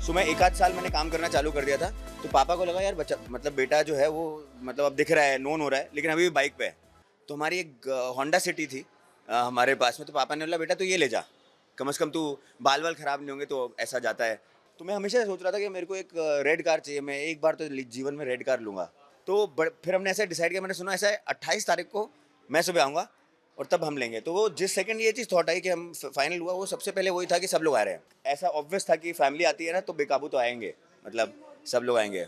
मैं 1 आध साल मैंने काम करना चालू कर दिया था, तो पापा को लगा यार बच्चा मतलब बेटा जो है वो मतलब अब दिख रहा है, नोन हो रहा है, लेकिन अभी भी बाइक पे है। तो हमारी एक होंडा सिटी थी हमारे पास में, तो पापा ने बोला बेटा तू ये ले जा, कम से कम तू बाल वाल खराब नहीं होंगे, तो ऐसा जाता है। तो मैं हमेशा सोच रहा था कि मेरे को एक रेड कार चाहिए, मैं एक बार तो जीवन में रेड कार लूँगा। तो फिर हमने ऐसा डिसाइड किया, मैंने सुना ऐसा है 28 तारीख को मैं सुबह आऊँगा और तब हम लेंगे। तो वो जिस सेकंड ये चीज़ थॉट आई कि हम फाइनल हुआ, वो सबसे पहले वही था कि सब लोग आ रहे हैं। ऐसा ऑब्वियस था कि फैमिली आती है ना तो बेकाबू तो आएंगे, मतलब सब लोग आएंगे।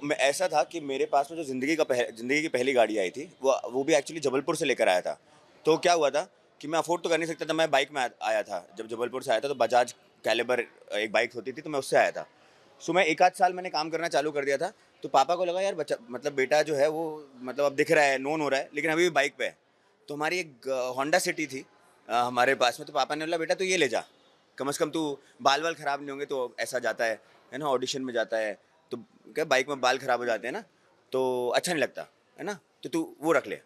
मैं ऐसा था कि मेरे पास में जो ज़िंदगी की पहली गाड़ी आई थी, वो भी एक्चुअली जबलपुर से लेकर आया था। तो क्या हुआ था कि मैं अफोर्ड तो कर नहीं सकता था, मैं बाइक में आया था। जब जबलपुर से आया था तो बजाज कैलिबर एक बाइक होती थी, तो मैं उससे आया था। मैं 1 आध साल मैंने काम करना चालू कर दिया था, तो पापा को लगा यार बच्चा मतलब बेटा जो है वो मतलब अब दिख रहा है, नोन हो रहा है, लेकिन अभी भी बाइक पे है। तो हमारी एक होंडा सिटी थी हमारे पास में, तो पापा ने बोला बेटा तू ये ले जा, कम से कम तू बाल वाल खराब नहीं होंगे, तो ऐसा जाता है ना, ऑडिशन में जाता है तो क्या बाइक में बाल खराब हो जाते हैं ना, तो अच्छा नहीं लगता है ना, तो तू वो रख ले।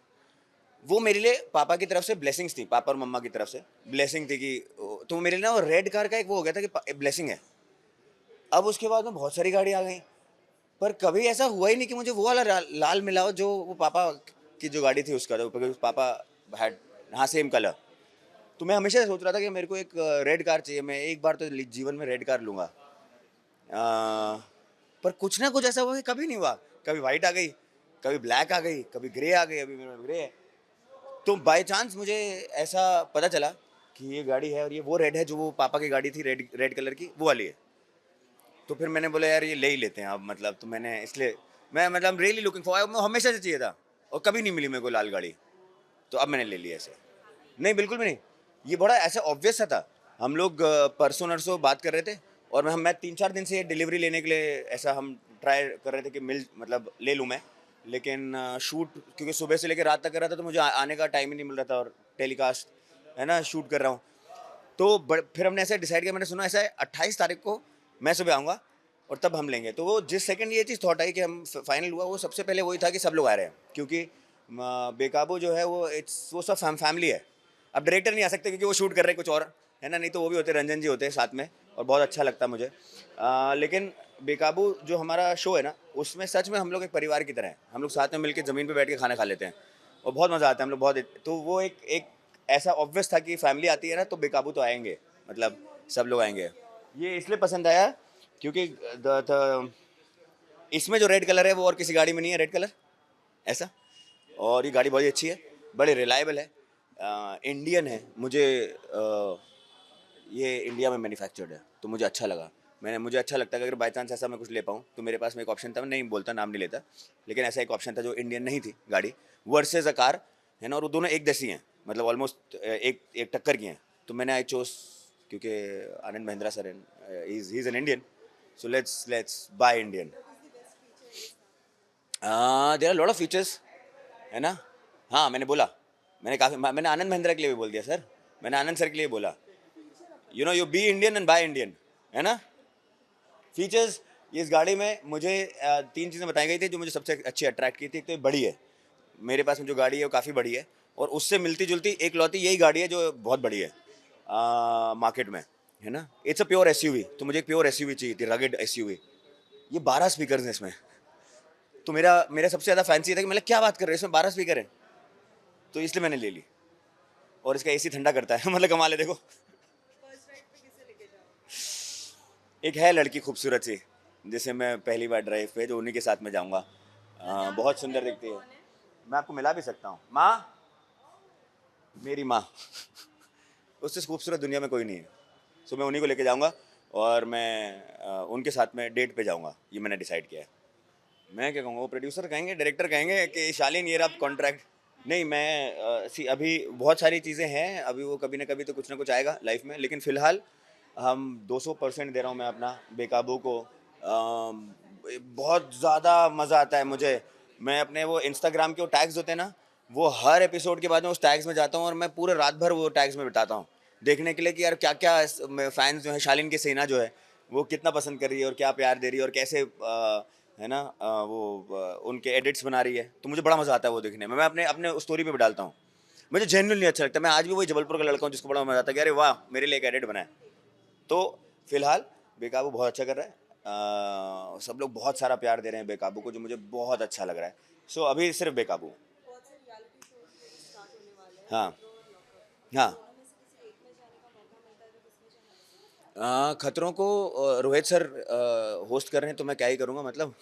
वो मेरे लिए पापा की तरफ से ब्लेसिंग्स थी, पापा और मम्मा की तरफ से ब्लेसिंग थी कि तो मेरे लिए ना वो रेड कार का एक वो हो गया था कि ब्लेसिंग है। अब उसके बाद में बहुत सारी गाड़ी आ गई, पर कभी ऐसा हुआ ही नहीं कि मुझे वो वाला लाल मिला हो जो वो पापा की जो गाड़ी थी उसका, तो पापा हैड, हाँ सेम कलर। तो मैं हमेशा सोच रहा था कि मेरे को एक रेड कार चाहिए, मैं एक बार तो जीवन में रेड कार लूँगा। पर कुछ ना कुछ ऐसा हुआ कि कभी नहीं हुआ। कभी वाइट आ गई, कभी ब्लैक आ गई, कभी ग्रे आ गई, अभी मेरे में ग्रे है। तो बाय चांस मुझे ऐसा पता चला कि ये गाड़ी है और ये वो रेड है जो वो पापा की गाड़ी थी, रेड रेड कलर की, वो वाली है। तो फिर मैंने बोला यार ये ले ही लेते हैं अब, मतलब तो मैंने इसलिए मैं मतलब रियली लुकिंग फॉर, मैं हमेशा से चाहिए था और कभी नहीं मिली मेरे को लाल गाड़ी, तो अब मैंने ले लिया ऐसे। नहीं बिल्कुल भी नहीं, ये बड़ा ऐसा ऑब्वियस सा था। हम लोग परसों नरसों बात कर रहे थे और मैं 3-4 दिन से ये डिलीवरी लेने के लिए ऐसा हम ट्राई कर रहे थे कि मतलब ले लूँ मैं, लेकिन शूट क्योंकि सुबह से लेकर रात तक कर रहा था, तो मुझे आने का टाइम ही नहीं मिल रहा था, और टेलीकास्ट है ना शूट कर रहा हूँ। तो फिर हमने ऐसा डिसाइड किया, मैंने सुना ऐसा है 28 तारीख को मैं सुबह आऊँगा और तब हम लेंगे। तो वो जिस सेकंड ये चीज़ थॉट आई कि हम फाइनल हुआ, वो सबसे पहले वही था कि सब लोग आ रहे हैं, क्योंकि बेकाबू जो है वो सब फैमिली है। अब डायरेक्टर नहीं आ सकते क्योंकि वो शूट कर रहे हैं कुछ और, है ना, नहीं तो वो भी होते, रंजन जी होते हैं साथ में, और बहुत अच्छा लगता है मुझे। लेकिन बेकाबू जो हमारा शो है ना, उसमें सच में हम लोग एक परिवार की तरह हैं। हम लोग साथ में मिलकर ज़मीन पे बैठ के खाना खा लेते हैं और बहुत मज़ा आता है हम लोग बहुत। तो वो एक ऐसा ऑब्वियस था कि फैमिली आती है ना तो बेकाबू तो आएंगे, मतलब सब लोग आएंगे। ये इसलिए पसंद आया क्योंकि इसमें जो रेड कलर है वो और किसी गाड़ी में नहीं है, रेड कलर ऐसा। और ये गाड़ी बहुत ही अच्छी है, बड़े रिलायबल है, इंडियन है। ये इंडिया में मैन्युफैक्चर्ड है, तो मुझे अच्छा लगा। मुझे अच्छा लगता है कि अगर बाई चांस ऐसा मैं कुछ ले पाऊँ, तो मेरे पास में एक ऑप्शन था, मैं नहीं बोलता, नाम नहीं लेता, लेकिन ऐसा एक ऑप्शन था जो इंडियन नहीं थी गाड़ी वर्सेज अ कार, है ना, और वो दोनों एक जैसी हैं, मतलब ऑलमोस्ट एक टक्कर की हैं। तो मैंने आई चोज, क्योंकि Anand Mahindra sir he is an Indian, so let's buy Indian. There are lot of features, है ना। हाँ मैंने बोला, मैंने आनंद महिंद्रा के लिए भी बोल दिया सर, मैंने आनंद सर के लिए बोला, you be Indian and buy Indian, है ना। फीचर्स, इस गाड़ी में मुझे 3 चीज़ें बताई गई थी जो मुझे सबसे अच्छी अट्रैक्ट की थी। एक तो ये बड़ी है, मेरे पास में जो गाड़ी है वो काफ़ी बड़ी है, और उससे मिलती जुलती एक लौती यही गाड़ी है जो बहुत बड़ी है मार्केट में, है ना। इट्स अ प्योर एसयूवी, तो मुझे एक प्योर एसयूवी चाहिए थी, रगड एसयूवी। ये 12 स्पीकर हैं इसमें, तो मेरा मेरा सबसे ज़्यादा फैंसी था कि मतलब क्या बात कर रहे हैं, इसमें 12 स्पीकर हैं, तो इसलिए मैंने ले ली। और इसका एसी ठंडा करता है मतलब कमाल है, देखो। एक है लड़की खूबसूरत सी, जिसे मैं पहली बार ड्राइव पे, जो उन्हीं के साथ में जाऊँगा। बहुत सुंदर दिखती है। मैं आपको मिला भी सकता हूँ। माँ, मेरी माँ। उससे खूबसूरत दुनिया में कोई नहीं है। सो मैं उन्हीं को लेके जाऊँगा और मैं उनके साथ में डेट पे जाऊँगा, ये मैंने डिसाइड किया है। मैं क्या कहूँगा, वो प्रोड्यूसर कहेंगे, डायरेक्टर कहेंगे कि शालीन ये रहा कॉन्ट्रैक्ट। नहीं, मैं अभी बहुत सारी चीज़ें हैं, अभी वो कभी ना कभी तो कुछ ना कुछ आएगा लाइफ में, लेकिन फ़िलहाल हम 200% दे रहा हूँ मैं अपना बेकाबू को। बहुत ज़्यादा मज़ा आता है मुझे। मैं अपने वो इंस्टाग्राम के वो टैग्स होते हैं ना, वो हर एपिसोड के बाद में उस टैग्स में जाता हूँ और मैं पूरे रात भर वो टैग्स में बिताता हूँ, देखने के लिए कि यार क्या-क्या फैन्स जो हैं, शालीन की सेना जो है, वो कितना पसंद कर रही है और क्या प्यार दे रही है और कैसे है ना, उनके एडिट्स बना रही है। तो मुझे बड़ा मज़ा आता है वो देखने में। मैं अपने अपने स्टोरी पे भी डालता हूँ। मुझे जेन्युइनली अच्छा लगता है। मैं आज भी वही जबलपुर का लड़का हूँ जिसको बड़ा मज़ा आता है कि अरे वाह! मेरे लिए एक एडिट बना है। तो फिलहाल बेकाबू बहुत अच्छा कर रहा है। सब लोग बहुत सारा प्यार दे रहे हैं बेकाबू को, जो मुझे बहुत अच्छा लग रहा है। सो अभी सिर्फ बेकाबू। हाँ, हाँ। खतरों को रोहित सर होस्ट कर रहे हैं, तो मैं क्या ही करूँगा मतलब।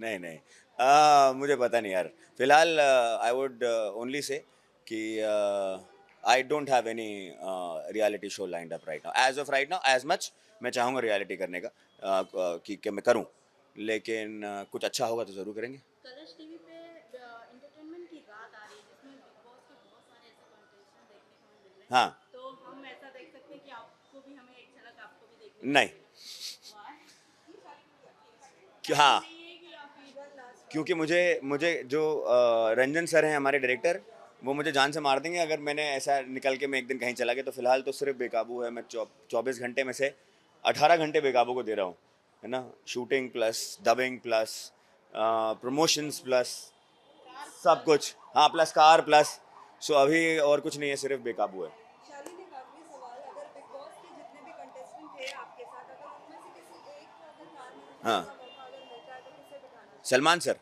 नहीं, नहीं। मुझे पता नहीं यार। फिलहाल आई वुड ओनली से कि I don't have any reality show lined up right now. As of right now, as much मैं चाहूँगा रियलिटी करने का, कि मैं करूँ। लेकिन कुछ अच्छा होगा तो ज़रूर करेंगे। कलर्स टीवी पे एंटरटेनमेंट की रात आ रही है जिसमें बिग बॉस के बहुत सारे ऐसे कंटेस्टेंट देखने को हमें मिल रहे हैं, हाँ, तो हम ऐसा देख सकते हैं कि आपको भी हमें एक झलक आपको भी देखने को नहीं, मिलेगा। वाह, कि ऐसा हाँ, नहीं है कि आप इवन लास्ट क्योंकि मुझे मुझे जो रंजन सर हैं हमारे डायरेक्टर, वो मुझे जान से मार देंगे अगर मैंने ऐसा निकल के मैं एक दिन कहीं चला गया। तो फिलहाल तो सिर्फ बेकाबू है। मैं 24 घंटे में से 18 घंटे बेकाबू को दे रहा हूँ, है ना। Shooting plus dubbing plus promotions plus सब कुछ, हाँ, प्लस कार प्लस। सो अभी और कुछ नहीं है, सिर्फ बेकाबू है। शालीन, एक आखिरी सवाल, अगर बिग बॉस के जितने भी कंटेस्टेंट थे आपके साथ, अगर उनमें से किसी एक को अगर कार में बिठाने हाँ, का मौका अगर मिलता है तो किसे बिठाना चाहेंगे? सलमान सर।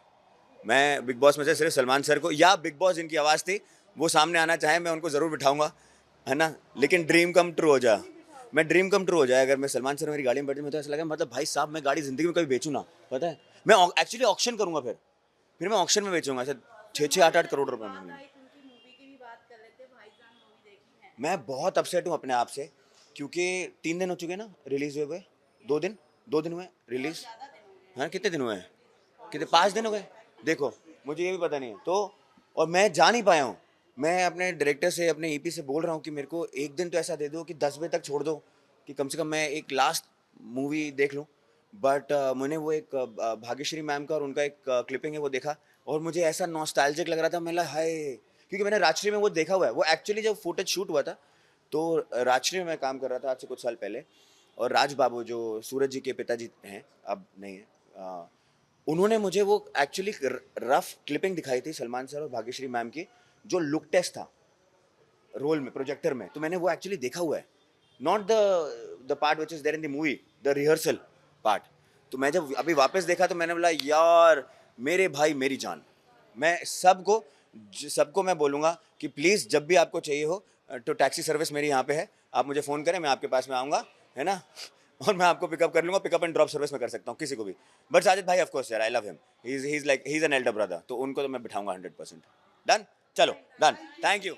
मैं बिग बॉस में से सिर्फ सलमान सर को, या बिग बॉस जिनकी आवाज़ थी वो सामने आना चाहे, मैं उनको ज़रूर बिठाऊंगा, है ना। लेकिन ड्रीम कम ट्रू हो जाए। नहीं बिठाओगे? मैं ड्रीम कम ट्रू हो जाए अगर मैं सलमान सर मेरी गाड़ी में बैठे, मैं तो ऐसा लगा मतलब भाई साहब, मैं गाड़ी ज़िंदगी में कभी बेचूँ ना, पता है। मैं एक्चुअली ऑक्शन करूँगा, फिर मैं ऑक्शन में बेचूंगा ऐसा। 6-8 करोड़ रुपए में बात मिलेंगे। आई तो उनकी मूवी की भी बात कर लेते हैं, भाईजान मूवी देखी है? मैं बहुत अपसेट हूँ अपने आप से, क्योंकि 3 दिन हो चुके हैं ना रिलीज हुए हुए। 2 दिन हुए बहुत रिलीज। ज्यादा दिन हो गए हाँ, हैं। कितने दिन हुए हैं? कितने, 5 दिन हो गए। देखो, मुझे ये भी पता नहीं है तो। और मैं जा नहीं पाया हूँ। मैं अपने डायरेक्टर से, अपने ईपी से बोल रहा हूँ कि मेरे को एक दिन तो ऐसा दे दो कि 10 बजे तक छोड़ दो, कि कम से कम मैं एक लास्ट मूवी देख लूँ। बट मैंने वो एक भाग्यश्री मैम का और उनका एक क्लिपिंग है वो देखा, और मुझे ऐसा नॉस्टैल्जिक लग रहा था। मैं हाय, क्योंकि मैंने राजश्री में वो देखा हुआ है। वो एक्चुअली जब फुटेज शूट हुआ था, तो राजश्री में मैं काम कर रहा था आज से कुछ साल पहले। और राज बाबू जो सूरज जी के पिताजी हैं, अब नहीं है, उन्होंने मुझे वो एक्चुअली रफ क्लिपिंग दिखाई थी सलमान सर और भाग्यश्री मैम की, जो लुक टेस्ट था रोल में, प्रोजेक्टर में। तो मैंने वो एक्चुअली देखा हुआ है, not the part which is there in the movie, the rehearsal part. तो मैं जब अभी वापस देखा तो मैंने बोला यार, मेरे भाई मेरी जान। मैं सबको मैं बोलूँगा कि प्लीज़ जब भी आपको चाहिए हो तो टैक्सी सर्विस मेरी यहाँ पे है, आप मुझे फ़ोन करें, मैं आपके पास में आऊँगा, है ना। और मैं आपको पिकअप कर लूँगा, पिकअप एंड ड्रॉप सर्विस में कर सकता हूँ किसी को भी। बट साजिद भाई ऑफ कोर्स यार, I love him, he is like he is an elder brother, तो उनको तो मैं बिठाऊंगा 100%। डन, चलो डन। Thank you.